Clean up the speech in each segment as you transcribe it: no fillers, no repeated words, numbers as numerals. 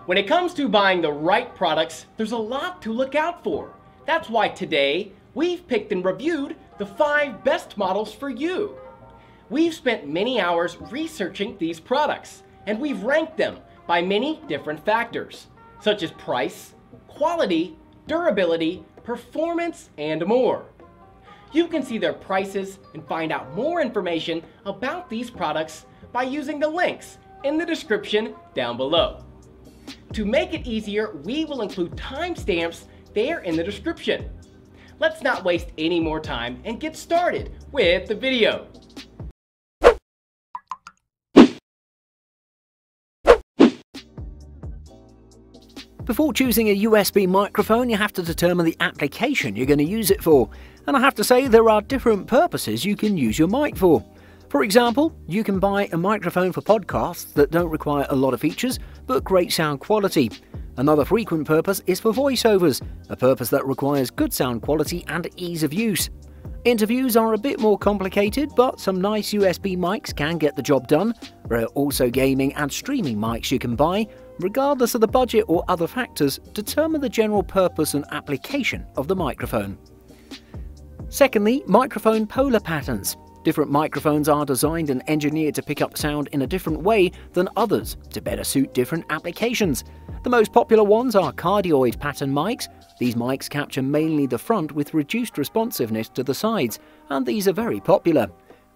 When it comes to buying the right products, there's a lot to look out for. That's why today, we've picked and reviewed the 5 best models for you. We've spent many hours researching these products, and we've ranked them by many different factors, such as price, quality, durability, performance, and more. You can see their prices and find out more information about these products by using the links in the description down below. To make it easier, we will include timestamps there in the description. Let's not waste any more time and get started with the video. Before choosing a USB microphone, you have to determine the application you're going to use it for. And I have to say, there are different purposes you can use your mic for. For example, you can buy a microphone for podcasts that don't require a lot of features, but great sound quality. Another frequent purpose is for voiceovers, a purpose that requires good sound quality and ease of use. Interviews are a bit more complicated, but some nice USB mics can get the job done. There are also gaming and streaming mics you can buy. Regardless of the budget or other factors, determine the general purpose and application of the microphone. Secondly, microphone polar patterns. Different microphones are designed and engineered to pick up sound in a different way than others to better suit different applications. The most popular ones are cardioid pattern mics. These mics capture mainly the front with reduced responsiveness to the sides, and these are very popular.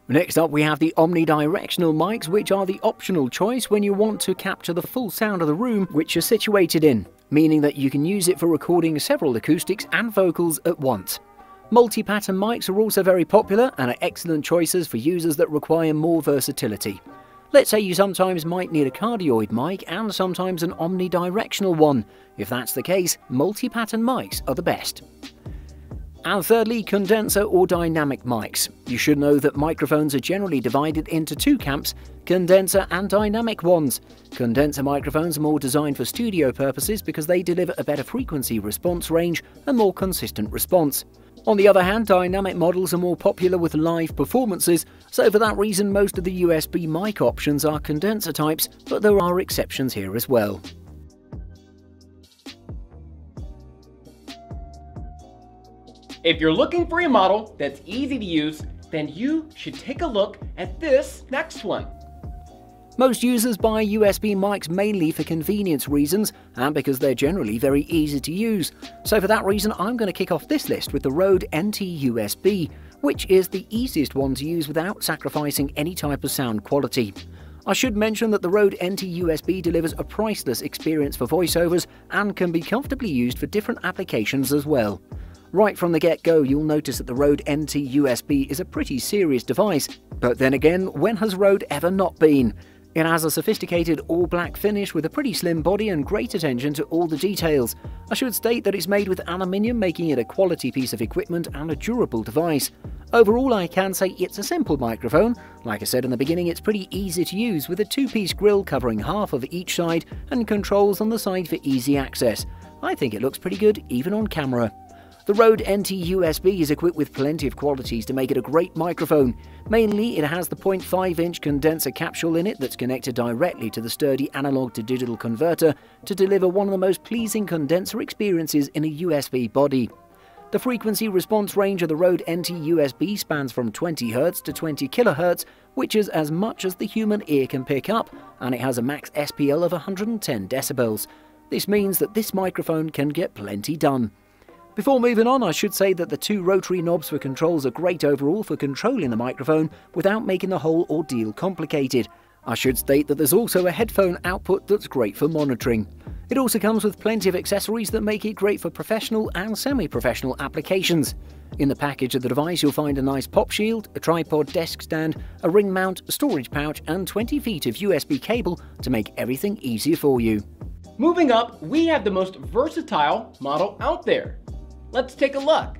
Next up, we have the omnidirectional mics, which are the optional choice when you want to capture the full sound of the room which you're situated in, meaning that you can use it for recording several acoustics and vocals at once. Multi-pattern mics are also very popular and are excellent choices for users that require more versatility. Let's say you sometimes might need a cardioid mic and sometimes an omnidirectional one. If that's the case, multi-pattern mics are the best. And thirdly, condenser or dynamic mics. You should know that microphones are generally divided into 2 camps, condenser and dynamic ones. Condenser microphones are more designed for studio purposes because they deliver a better frequency response range and more consistent response. On the other hand, dynamic models are more popular with live performances, so for that reason most of the USB mic options are condenser types, but there are exceptions here as well. If you're looking for a model that's easy to use, then you should take a look at this next one. Most users buy USB mics mainly for convenience reasons and because they're generally very easy to use. So for that reason, I'm going to kick off this list with the Rode NT USB, which is the easiest one to use without sacrificing any type of sound quality. I should mention that the Rode NT USB delivers a priceless experience for voiceovers and can be comfortably used for different applications as well. Right from the get-go, you'll notice that the Rode NT USB is a pretty serious device, but then again, when has Rode ever not been? It has a sophisticated all-black finish with a pretty slim body and great attention to all the details. I should state that it's made with aluminium, making it a quality piece of equipment and a durable device. Overall, I can say it's a simple microphone. Like I said in the beginning, it's pretty easy to use with a 2-piece grille covering half of each side and controls on the side for easy access. I think it looks pretty good even on camera. The Rode NT USB is equipped with plenty of qualities to make it a great microphone. Mainly, it has the 0.5-inch condenser capsule in it that's connected directly to the sturdy analog-to-digital converter to deliver one of the most pleasing condenser experiences in a USB body. The frequency response range of the Rode NT USB spans from 20 Hz to 20 kHz, which is as much as the human ear can pick up, and it has a max SPL of 110 decibels. This means that this microphone can get plenty done. Before moving on, I should say that the 2 rotary knobs for controls are great overall for controlling the microphone without making the whole ordeal complicated. I should state that there's also a headphone output that's great for monitoring. It also comes with plenty of accessories that make it great for professional and semi-professional applications. In the package of the device, you'll find a nice pop shield, a tripod desk stand, a ring mount, a storage pouch, and 20 feet of USB cable to make everything easier for you. Moving up, we have the most versatile model out there. Let's take a look.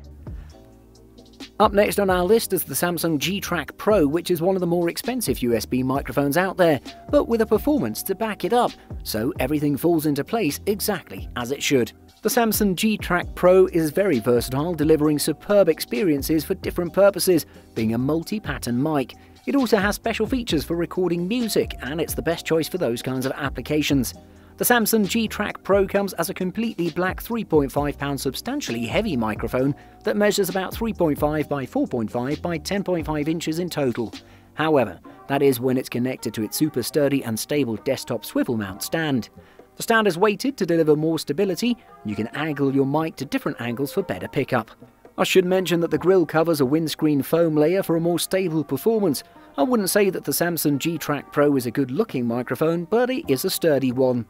Up next on our list is the Samsung G-Track Pro, which is one of the more expensive USB microphones out there, but with a performance to back it up, so everything falls into place exactly as it should. The Samsung G-Track Pro is very versatile, delivering superb experiences for different purposes, being a multi-pattern mic. It also has special features for recording music, and it's the best choice for those kinds of applications. The Samsung G-Track Pro comes as a completely black 3.5-pound substantially heavy microphone that measures about 3.5 by 4.5 by 10.5 inches in total. However, that is when it's connected to its super sturdy and stable desktop swivel mount stand. The stand is weighted to deliver more stability, and you can angle your mic to different angles for better pickup. I should mention that the grille covers a windscreen foam layer for a more stable performance. I wouldn't say that the Samsung G-Track Pro is a good-looking microphone, but it is a sturdy one.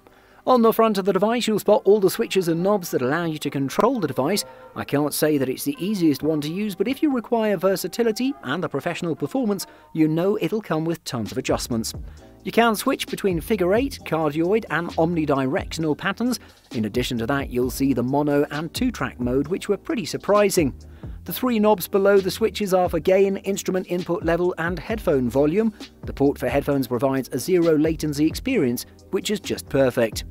On the front of the device, you'll spot all the switches and knobs that allow you to control the device. I can't say that it's the easiest one to use, but if you require versatility and the professional performance, you know it'll come with tons of adjustments. You can switch between figure 8, cardioid and omnidirectional patterns. In addition to that, you'll see the mono and 2-track mode, which were pretty surprising. The 3 knobs below the switches are for gain, instrument input level and headphone volume. The port for headphones provides a zero latency experience, which is just perfect.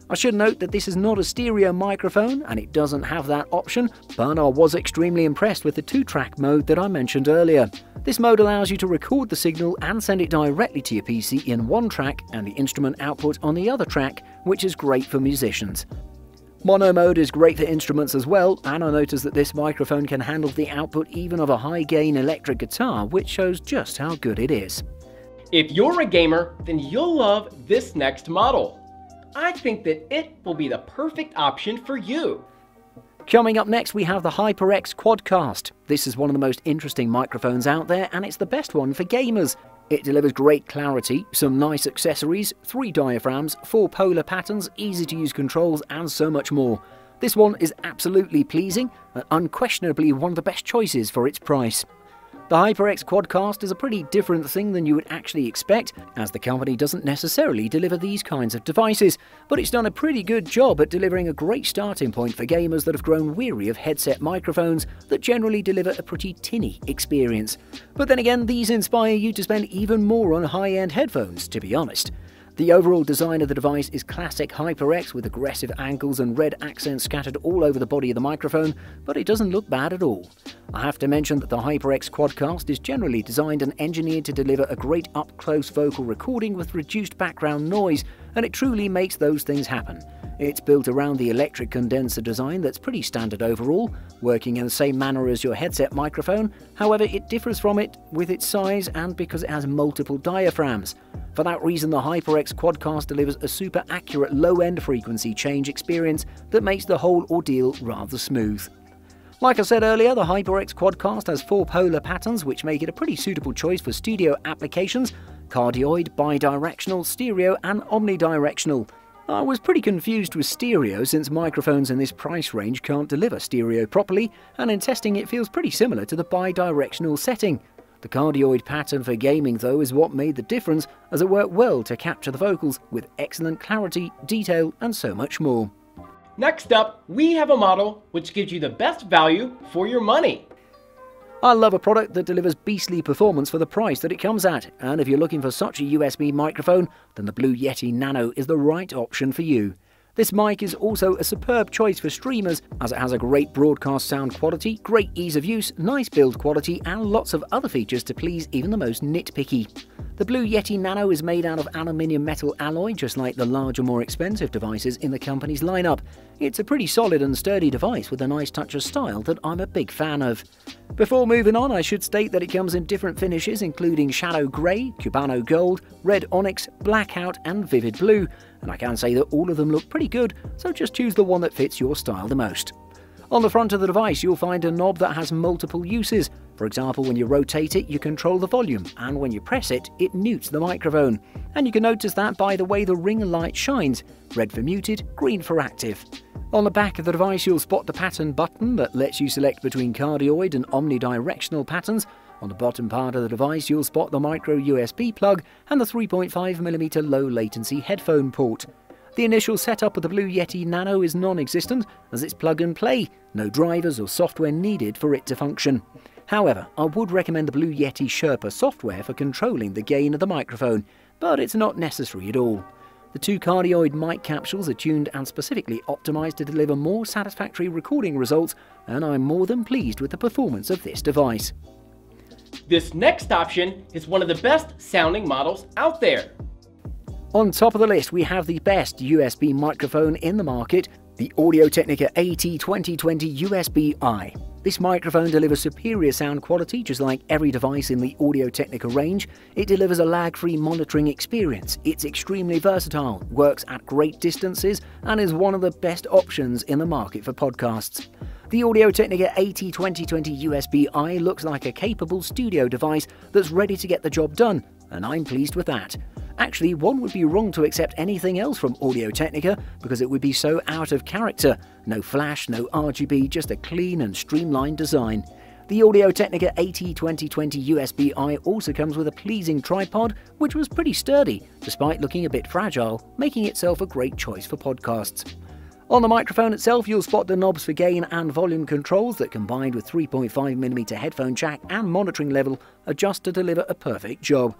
I should note that this is not a stereo microphone and it doesn't have that option, but I was extremely impressed with the 2-track mode that I mentioned earlier. This mode allows you to record the signal and send it directly to your PC in one track and the instrument output on the other track, which is great for musicians. Mono mode is great for instruments as well, and I noticed that this microphone can handle the output even of a high-gain electric guitar, which shows just how good it is. If you're a gamer, then you'll love this next model. I think that it will be the perfect option for you. Coming up next, we have the HyperX Quadcast. This is one of the most interesting microphones out there, and it's the best one for gamers. It delivers great clarity, some nice accessories, 3 diaphragms, 4 polar patterns, easy-to-use controls, and so much more. This one is absolutely pleasing, and unquestionably one of the best choices for its price. The HyperX Quadcast is a pretty different thing than you would actually expect, as the company doesn't necessarily deliver these kinds of devices, but it's done a pretty good job at delivering a great starting point for gamers that have grown weary of headset microphones that generally deliver a pretty tinny experience. But then again, these inspire you to spend even more on high-end headphones, to be honest. The overall design of the device is classic HyperX with aggressive angles and red accents scattered all over the body of the microphone, but it doesn't look bad at all. I have to mention that the HyperX Quadcast is generally designed and engineered to deliver a great up-close vocal recording with reduced background noise, and it truly makes those things happen. It's built around the electric condenser design that's pretty standard overall, working in the same manner as your headset microphone. However, it differs from it with its size and because it has multiple diaphragms. For that reason, the HyperX Quadcast delivers a super accurate low-end frequency change experience that makes the whole ordeal rather smooth. Like I said earlier, the HyperX Quadcast has 4 polar patterns, which make it a pretty suitable choice for studio applications: cardioid, bidirectional, stereo and omnidirectional. I was pretty confused with stereo since microphones in this price range can't deliver stereo properly, and in testing it feels pretty similar to the bidirectional setting. The cardioid pattern for gaming though is what made the difference, as it worked well to capture the vocals with excellent clarity, detail and so much more. Next up, we have a model which gives you the best value for your money. I love a product that delivers beastly performance for the price that it comes at, and if you're looking for such a USB microphone, then the Blue Yeti Nano is the right option for you. This mic is also a superb choice for streamers, as it has a great broadcast sound quality, great ease of use, nice build quality and lots of other features to please even the most nitpicky. The Blue Yeti Nano is made out of aluminium metal alloy, just like the larger, more expensive devices in the company's lineup. It's a pretty solid and sturdy device with a nice touch of style that I'm a big fan of. Before moving on, I should state that it comes in different finishes, including Shadow Grey, Cubano Gold, Red Onyx, Blackout and Vivid Blue, and I can say that all of them look pretty good, so just choose the one that fits your style the most. On the front of the device, you'll find a knob that has multiple uses. For example, when you rotate it, you control the volume, and when you press it, it mutes the microphone. And you can notice that by the way the ring light shines: red for muted, green for active. On the back of the device, you'll spot the pattern button that lets you select between cardioid and omnidirectional patterns. On the bottom part of the device, you'll spot the micro USB plug and the 3.5mm low latency headphone port. The initial setup of the Blue Yeti Nano is non-existent, as it's plug and play, no drivers or software needed for it to function. However, I would recommend the Blue Yeti Sherpa software for controlling the gain of the microphone, but it's not necessary at all. The 2 cardioid mic capsules are tuned and specifically optimized to deliver more satisfactory recording results, and I'm more than pleased with the performance of this device. This next option is one of the best sounding models out there. On top of the list, we have the best USB microphone in the market, the Audio-Technica AT2020 USB-I. This microphone delivers superior sound quality just like every device in the Audio-Technica range. It delivers a lag-free monitoring experience. It's extremely versatile, works at great distances, and is one of the best options in the market for podcasts. The Audio-Technica AT2020 USB-I looks like a capable studio device that's ready to get the job done, and I'm pleased with that. Actually, one would be wrong to accept anything else from Audio-Technica because it would be so out of character. No flash, no RGB, just a clean and streamlined design. The Audio-Technica AT2020 USB-I also comes with a pleasing tripod, which was pretty sturdy, despite looking a bit fragile, making itself a great choice for podcasts. On the microphone itself, you'll spot the knobs for gain and volume controls that, combined with 3.5mm headphone jack and monitoring level, adjust to deliver a perfect job.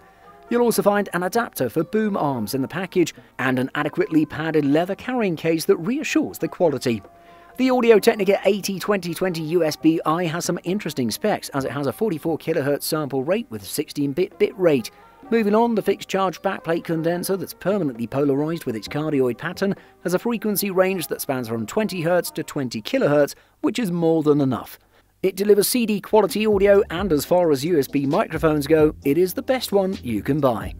You'll also find an adapter for boom arms in the package and an adequately padded leather carrying case that reassures the quality. The Audio-Technica AT2020 USB-I has some interesting specs as it has a 44 kHz sample rate with 16-bit bit rate. Moving on, the fixed charge backplate condenser that's permanently polarized with its cardioid pattern has a frequency range that spans from 20 Hz to 20 kHz, which is more than enough. It delivers CD quality audio, and as far as USB microphones go, it is the best one you can buy.